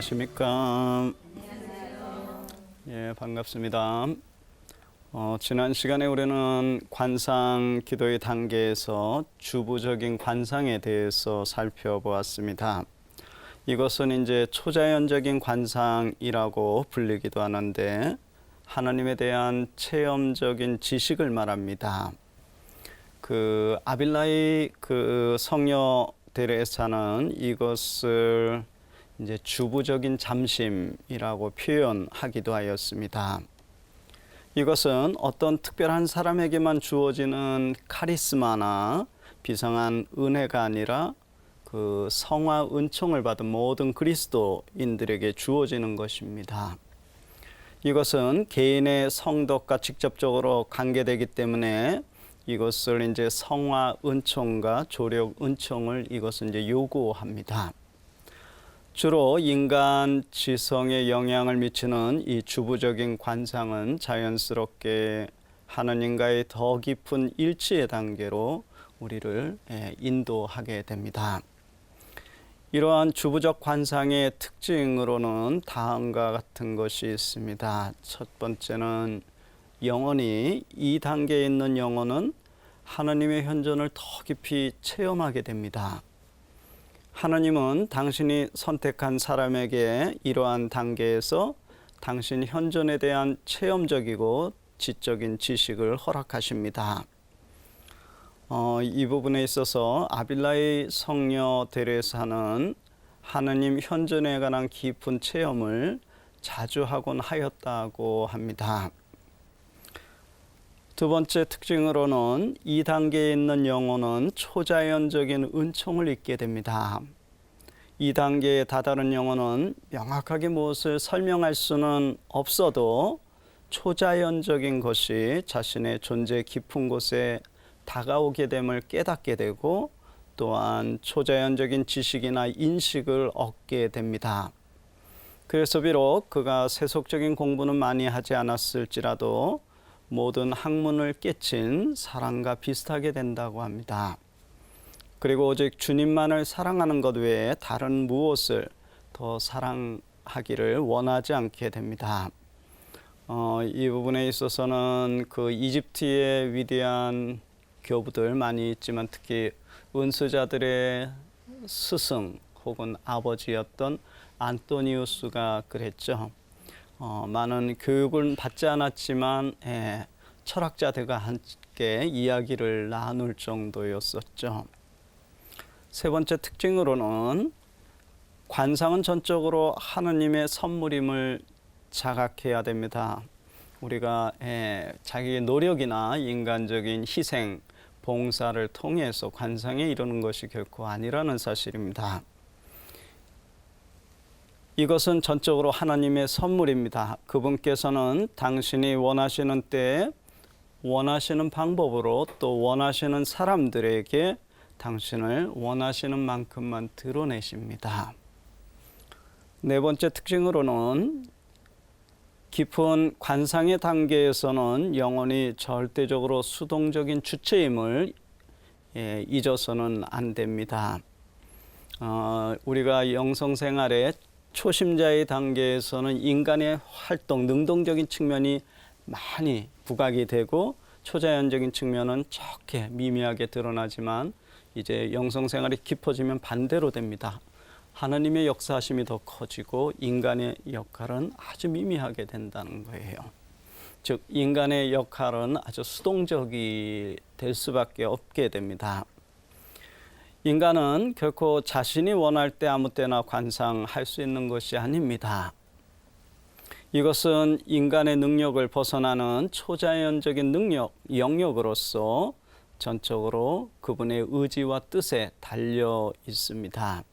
안녕하십니까? 예, 반갑습니다. 지난 시간에 우리는 관상 기도의 단계에서 주부적인 관상에 대해서 살펴보았습니다. 이것은 이제 초자연적인 관상이라고 불리기도 하는데 하나님에 대한 체험적인 지식을 말합니다. 그 아빌라의 그 성녀 데레사는 이것을 이제 주부적인 잠심이라고 표현하기도 하였습니다. 이것은 어떤 특별한 사람에게만 주어지는 카리스마나 비상한 은혜가 아니라 그 성화 은총을 받은 모든 그리스도인들에게 주어지는 것입니다. 이것은 개인의 성덕과 직접적으로 관계되기 때문에 이것을 이제 성화 은총과 조력 은총을 이것은 이제 요구합니다. 주로 인간 지성에 영향을 미치는 이 주부적인 관상은 자연스럽게 하나님과의 더 깊은 일치의 단계로 우리를 인도하게 됩니다. 이러한 주부적 관상의 특징으로는 다음과 같은 것이 있습니다. 첫 번째는 영혼이 이 단계에 있는 영혼은 하나님의 현존을 더 깊이 체험하게 됩니다. 하나님은 당신이 선택한 사람에게 이러한 단계에서 당신 현존에 대한 체험적이고 지적인 지식을 허락하십니다. 이 부분에 있어서 아빌라의 성녀 데레사는 하나님 현존에 관한 깊은 체험을 자주 하곤 하였다고 합니다. 두 번째 특징으로는 이 단계에 있는 영혼은 초자연적인 은총을 잊게 됩니다. 이 단계에 다다른 영혼은 명확하게 무엇을 설명할 수는 없어도 초자연적인 것이 자신의 존재 깊은 곳에 다가오게 됨을 깨닫게 되고 또한 초자연적인 지식이나 인식을 얻게 됩니다. 그래서 비록 그가 세속적인 공부는 많이 하지 않았을지라도 모든 학문을 깨친 사랑과 비슷하게 된다고 합니다. 그리고 오직 주님만을 사랑하는 것 외에 다른 무엇을 더 사랑하기를 원하지 않게 됩니다. 이 부분에 있어서는 그 이집트의 위대한 교부들 많이 있지만 특히 은수자들의 스승 혹은 아버지였던 안토니우스가 그랬죠. 많은 교육을 받지 않았지만 철학자들과 함께 이야기를 나눌 정도였었죠. 세 번째 특징으로는 관상은 전적으로 하느님의 선물임을 자각해야 됩니다. 우리가 자기의 노력이나 인간적인 희생, 봉사를 통해서 관상에 이르는 것이 결코 아니라는 사실입니다. 이것은 전적으로 하나님의 선물입니다. 그분께서는 당신이 원하시는 때에 원하시는 방법으로 또 원하시는 사람들에게 당신을 원하시는 만큼만 드러내십니다. 네 번째 특징으로는 깊은 관상의 단계에서는 영혼이 절대적으로 수동적인 주체임을 잊어서는 안 됩니다. 우리가 영성생활에 초심자의 단계에서는 인간의 활동, 능동적인 측면이 많이 부각이 되고 초자연적인 측면은 적게 미미하게 드러나지만 이제 영성생활이 깊어지면 반대로 됩니다. 하나님의 역사하심이 더 커지고 인간의 역할은 아주 미미하게 된다는 거예요. 즉 인간의 역할은 아주 수동적이 될 수밖에 없게 됩니다. 인간은 결코 자신이 원할 때 아무 때나 관상할 수 있는 것이 아닙니다. 이것은 인간의 능력을 벗어나는 초자연적인 영역으로서 전적으로 그분의 의지와 뜻에 달려 있습니다.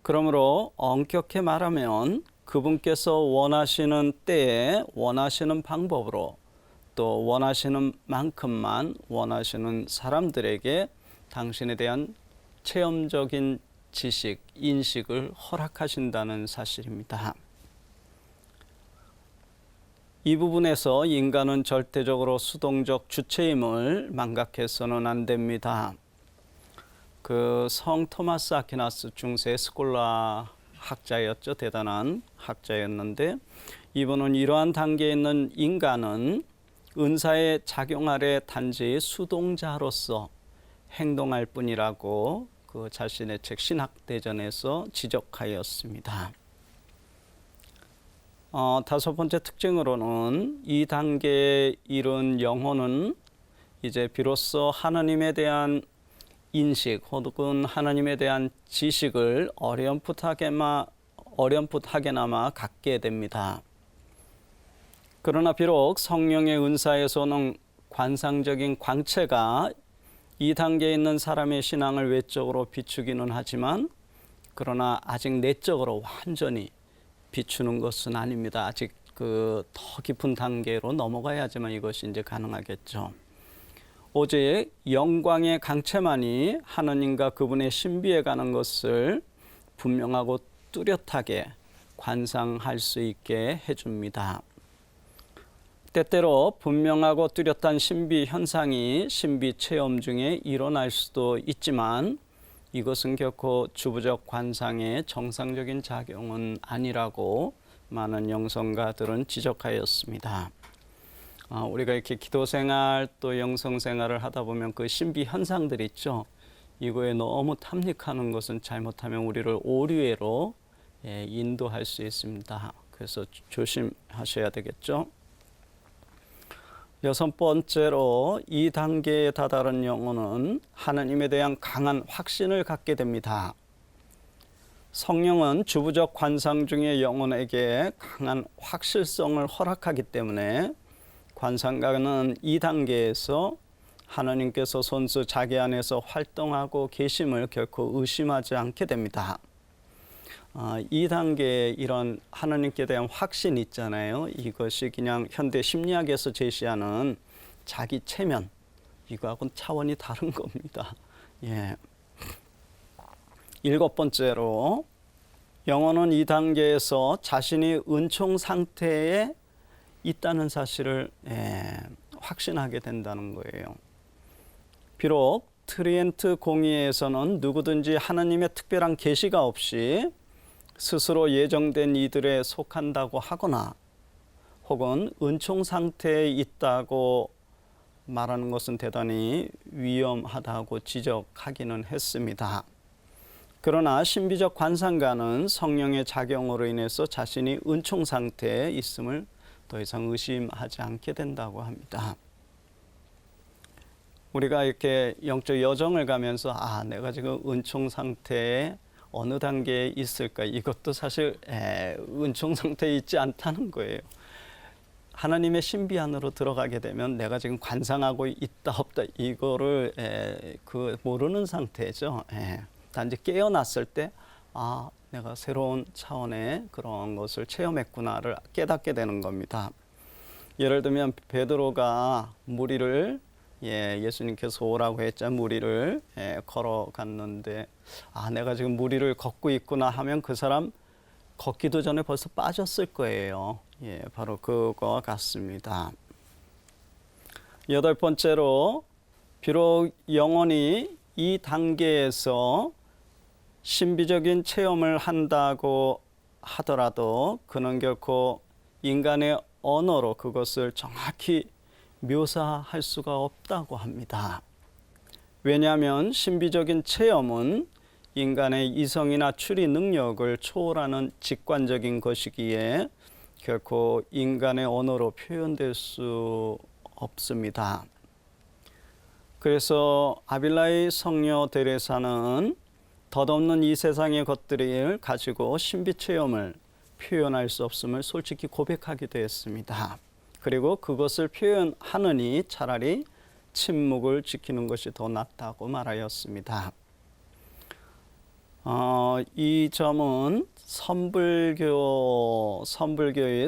그러므로 엄격히 말하면 그분께서 원하시는 때에 원하시는 방법으로 또 원하시는 만큼만 원하시는 사람들에게 당신에 대한 체험적인 지식, 인식을 허락하신다는 사실입니다. 이 부분에서 인간은 절대적으로 수동적 주체임을 망각해서는 안 됩니다. 그 성 토마스 아퀴나스 중세 스콜라 학자였죠. 대단한 학자였는데 이분은 이러한 단계에 있는 인간은 은사의 작용 아래 단지 수동자로서 행동할 뿐이라고 그 자신의 책 신학대전에서 지적하였습니다. 다섯 번째 특징으로는 이 단계에 이른 영혼은 이제 비로소 하나님에 대한 인식 혹은 하나님에 대한 지식을 어렴풋하게나마 갖게 됩니다. 그러나 비록 성령의 은사에서는 관상적인 광채가 이 단계에 있는 사람의 신앙을 외적으로 비추기는 하지만 그러나 아직 내적으로 완전히 비추는 것은 아닙니다. 아직 그 더 깊은 단계로 넘어가야지만 이것이 이제 가능하겠죠. 오직 영광의 강체만이 하느님과 그분의 신비에 가는 것을 분명하고 뚜렷하게 관상할 수 있게 해줍니다. 때때로 분명하고 뚜렷한 신비 현상이 신비 체험 중에 일어날 수도 있지만 이것은 결코 주부적 관상의 정상적인 작용은 아니라고 많은 영성가들은 지적하였습니다. 우리가 이렇게 기도 생활 또 영성 생활을 하다 보면 그 신비 현상들 있죠. 이거에 너무 탐닉하는 것은 잘못하면 우리를 오류로 인도할 수 있습니다. 그래서 조심하셔야 되겠죠. 여섯 번째로 이 단계에 다다른 영혼은 하나님에 대한 강한 확신을 갖게 됩니다. 성령은 주부적 관상 중에 영혼에게 강한 확실성을 허락하기 때문에 관상가는 이 단계에서 하나님께서 손수 자기 안에서 활동하고 계심을 결코 의심하지 않게 됩니다. 이 단계에 이런 하나님께 대한 확신이 있잖아요. 이것이 그냥 현대 심리학에서 제시하는 자기 체면, 이거하고는 차원이 다른 겁니다. 예. 일곱 번째로 영혼은 이 단계에서 자신이 은총 상태에 있다는 사실을 확신하게 된다는 거예요. 비록 트리엔트 공의에서는 누구든지 하나님의 특별한 계시가 없이 스스로 예정된 이들에 속한다고 하거나 혹은 은총 상태에 있다고 말하는 것은 대단히 위험하다고 지적하기는 했습니다. 그러나 신비적 관상가는 성령의 작용으로 인해서 자신이 은총 상태에 있음을 더 이상 의심하지 않게 된다고 합니다. 우리가 이렇게 영적 여정을 가면서 내가 지금 은총 상태에 어느 단계에 있을까? 이것도 사실 은총 상태에 있지 않다는 거예요. 하나님의 신비 안으로 들어가게 되면 내가 지금 관상하고 있다 없다 이거를 모르는 상태죠. 단지 깨어났을 때 내가 새로운 차원의 그런 것을 체험했구나를 깨닫게 되는 겁니다. 예를 들면 베드로가 무리를 예수님께서 오라고 했자 무리를 걸어갔는데 내가 지금 무리를 걷고 있구나 하면 그 사람 걷기도 전에 벌써 빠졌을 거예요. 바로 그거와 같습니다. 여덟 번째로 비록 영혼이 이 단계에서 신비적인 체험을 한다고 하더라도 그는 결코 인간의 언어로 그것을 정확히 묘사할 수가 없다고 합니다. 왜냐하면 신비적인 체험은 인간의 이성이나 추리 능력을 초월하는 직관적인 것이기에 결코 인간의 언어로 표현될 수 없습니다. 그래서 아빌라의 성녀 데레사는 덧없는 이 세상의 것들을 가지고 신비 체험을 표현할 수 없음을 솔직히 고백하기도 했습니다. 그리고 그것을 표현하느니 차라리 침묵을 지키는 것이 더 낫다고 말하였습니다. 이 점은 선불교의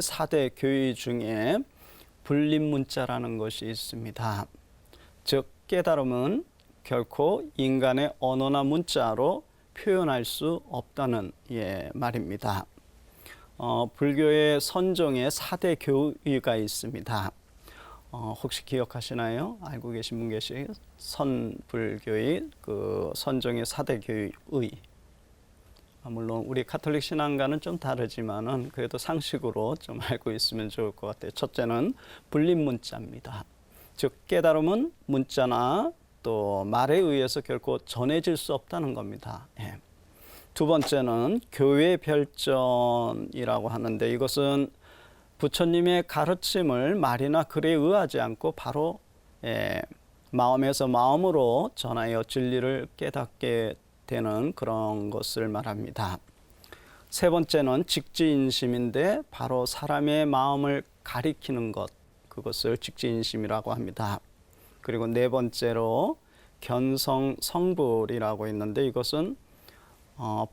4대 교의 중에 불립문자라는 것이 있습니다. 즉 깨달음은 결코 인간의 언어나 문자로 표현할 수 없다는 말입니다. 불교의 선종의 4대 교의가 있습니다. 혹시 기억하시나요? 알고 계신 분 계시? 선불교의 그 선종의 4대 교의. 물론 우리 가톨릭 신앙과는 좀 다르지만은 그래도 상식으로 좀 알고 있으면 좋을 것 같아요. 첫째는 불림 문자입니다. 즉 깨달음은 문자나 또 말에 의해서 결코 전해질 수 없다는 겁니다. 예. 두 번째는 교회 별전이라고 하는데 이것은 부처님의 가르침을 말이나 글에 의하지 않고 바로 마음에서 마음으로 전하여 진리를 깨닫게 되는 그런 것을 말합니다. 세 번째는 직지인심인데 바로 사람의 마음을 가리키는 것, 그것을 직지인심이라고 합니다. 그리고 네 번째로 견성성불이라고 있는데 이것은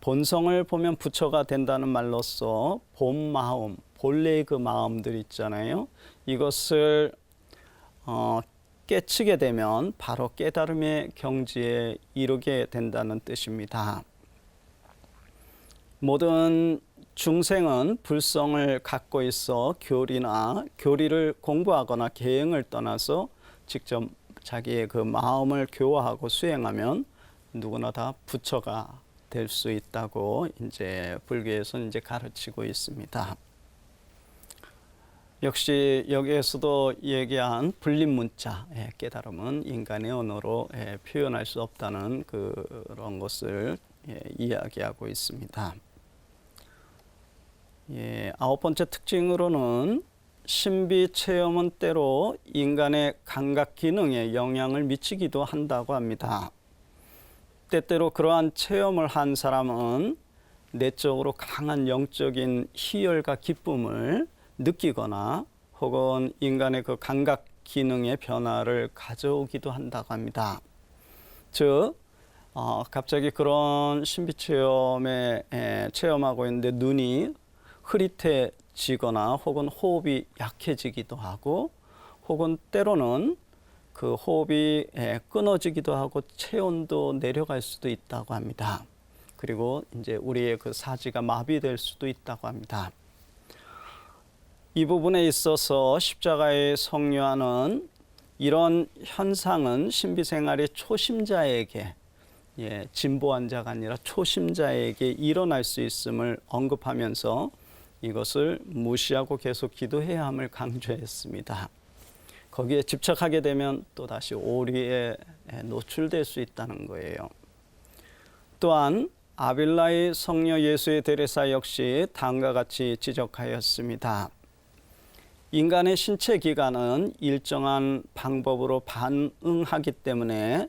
본성을 보면 부처가 된다는 말로써 본 마음, 본래의 그 마음들 있잖아요. 이것을 깨치게 되면 바로 깨달음의 경지에 이르게 된다는 뜻입니다. 모든 중생은 불성을 갖고 있어 교리를 공부하거나 계행을 떠나서 직접 자기의 그 마음을 교화하고 수행하면 누구나 다 부처가 될 수 있다고 이제 불교에서 이제 가르치고 있습니다. 역시 여기에서도 얘기한 불림문자, 깨달음은 인간의 언어로 표현할 수 없다는 그런 것을 이야기하고 있습니다. 아홉 번째 특징으로는 신비 체험은 때로 인간의 감각 기능에 영향을 미치기도 한다고 합니다. 때때로 그러한 체험을 한 사람은 내적으로 강한 영적인 희열과 기쁨을 느끼거나 혹은 인간의 그 감각 기능의 변화를 가져오기도 한다고 합니다. 즉, 갑자기 그런 신비 체험에 체험하고 있는데 눈이 흐릿해지거나 혹은 호흡이 약해지기도 하고 혹은 때로는 그 호흡이 끊어지기도 하고 체온도 내려갈 수도 있다고 합니다. 그리고 이제 우리의 그 사지가 마비될 수도 있다고 합니다. 이 부분에 있어서 십자가의 성녀는 이런 현상은 신비생활의 초심자에게 진보한 자가 아니라 초심자에게 일어날 수 있음을 언급하면서 이것을 무시하고 계속 기도해야 함을 강조했습니다. 거기에 집착하게 되면 또다시 오리에 노출될 수 있다는 거예요. 또한 아빌라의 성녀 예수의 데레사 역시 다음과 같이 지적하였습니다. 인간의 신체 기관은 일정한 방법으로 반응하기 때문에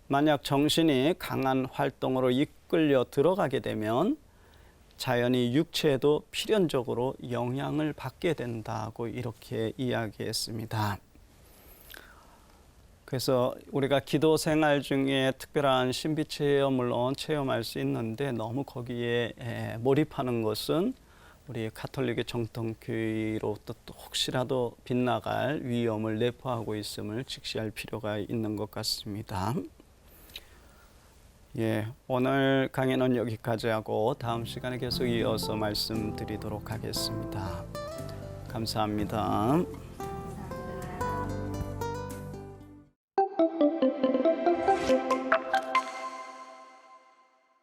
만약 정신이 강한 활동으로 이끌려 들어가게 되면 자연히 육체에도 필연적으로 영향을 받게 된다고 이렇게 이야기했습니다. 그래서 우리가 기도 생활 중에 특별한 신비 체험 물론 체험할 수 있는데 너무 거기에 몰입하는 것은 우리 가톨릭의 정통교회로부터 또 혹시라도 빗나갈 위험을 내포하고 있음을 직시할 필요가 있는 것 같습니다. 오늘 강의는 여기까지 하고 다음 시간에 계속 이어서 말씀드리도록 하겠습니다. 감사합니다.